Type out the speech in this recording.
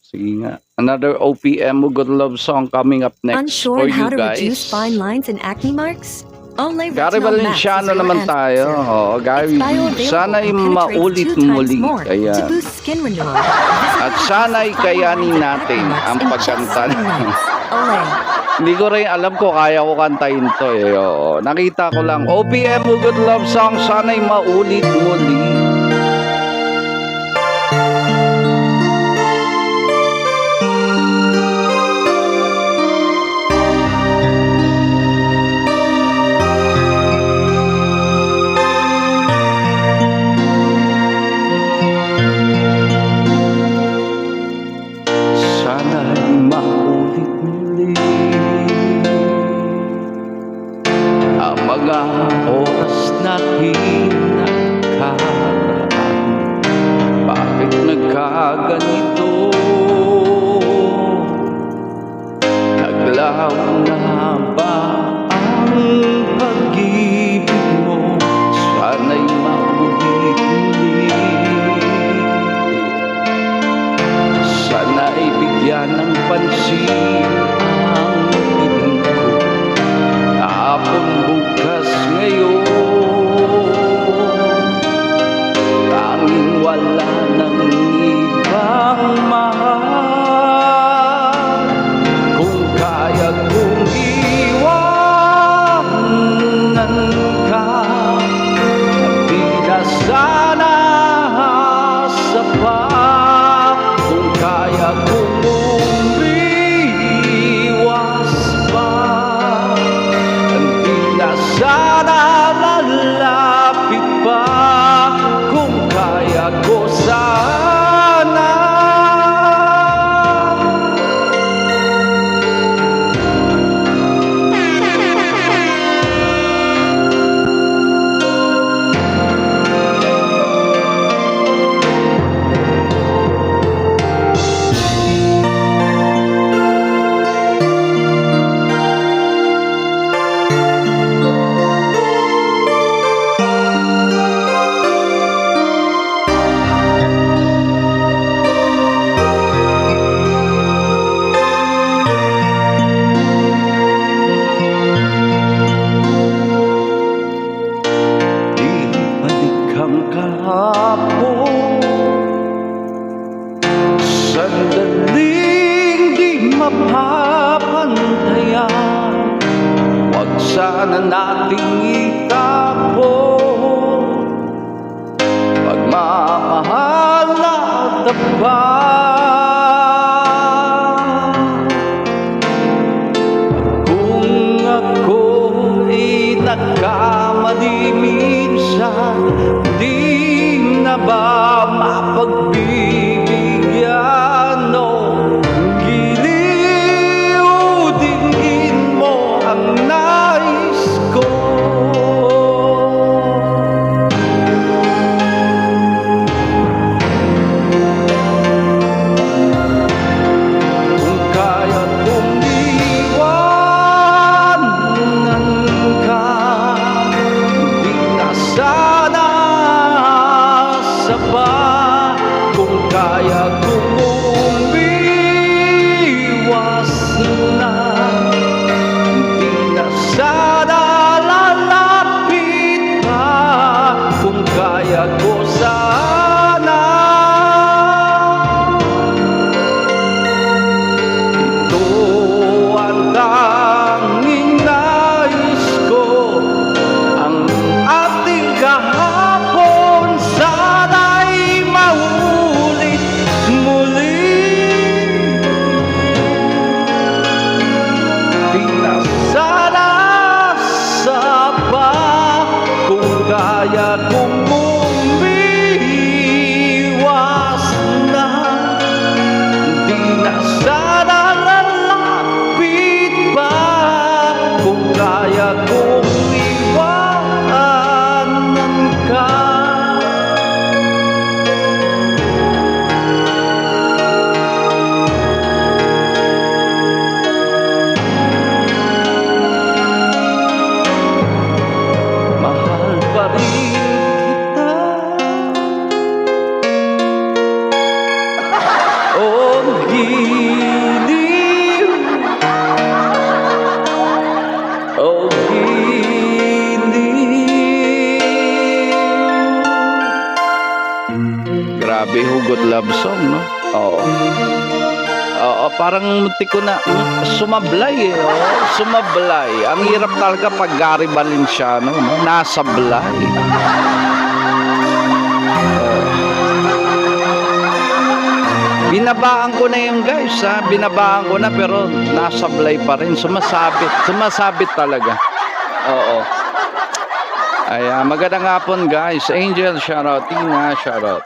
Sige nga. Another OPM Good Love song coming up next Unsure for on how you to guys. reduce fine lines and acne marks? Olay Gary Retinol Max Valenciano is your naman answer. tayo. Oo, Gary It's V. bioavailable Sana'y and penetrates maulit 2 times muli. more to Ayan. boost skin renewal. Visit At the sana'y fine kayanin lines and natin acne marks ang in just pagkanta. 7 nights. Olay. Hindi ko rin alam ko kaya ko kantahin to eh. Oo. Nakita ko lang. OPM Good Love song. Sana'y maulit muli. Sana'y maulit muli ang mga oras na hinakaraan. Bakit nagkaganito? Naglaho na ba ang pag-ibig mo? Sana'y maulit muli. Sana'y bigyan ng pansin ang piling ko. Hapon, bukas, ngayon, tanging wala ng ibang mahal. Kung kaya kong iwanan ka, di na sana sapat. Kung kaya kong umiwas pa, di na sana lalapit pa. Kung kaya ko sana, di balik ang kahapon, sandaling di mapapantayan. Huwag sana nating itapon pagmamahal na tapat. Kung ako'y nagkamali minsan, di na ba mapagbibigyan o giliw-dinggin mo ang nais ko? giliw, oh giliw. Grabe, hugot love song, no? Oo. Oo, parang munti ko na sumablay eh. Oo, sumablay. Ang hirap talaga pag Gary Valenciano, no? Nasablay. Binabaan ko na yung guys, ha? Binabaan ko na pero nasablay pa rin. Sumasabit talaga. Oo. Ay, magandang hapon guys. Angel, shoutout. Tina, shoutout.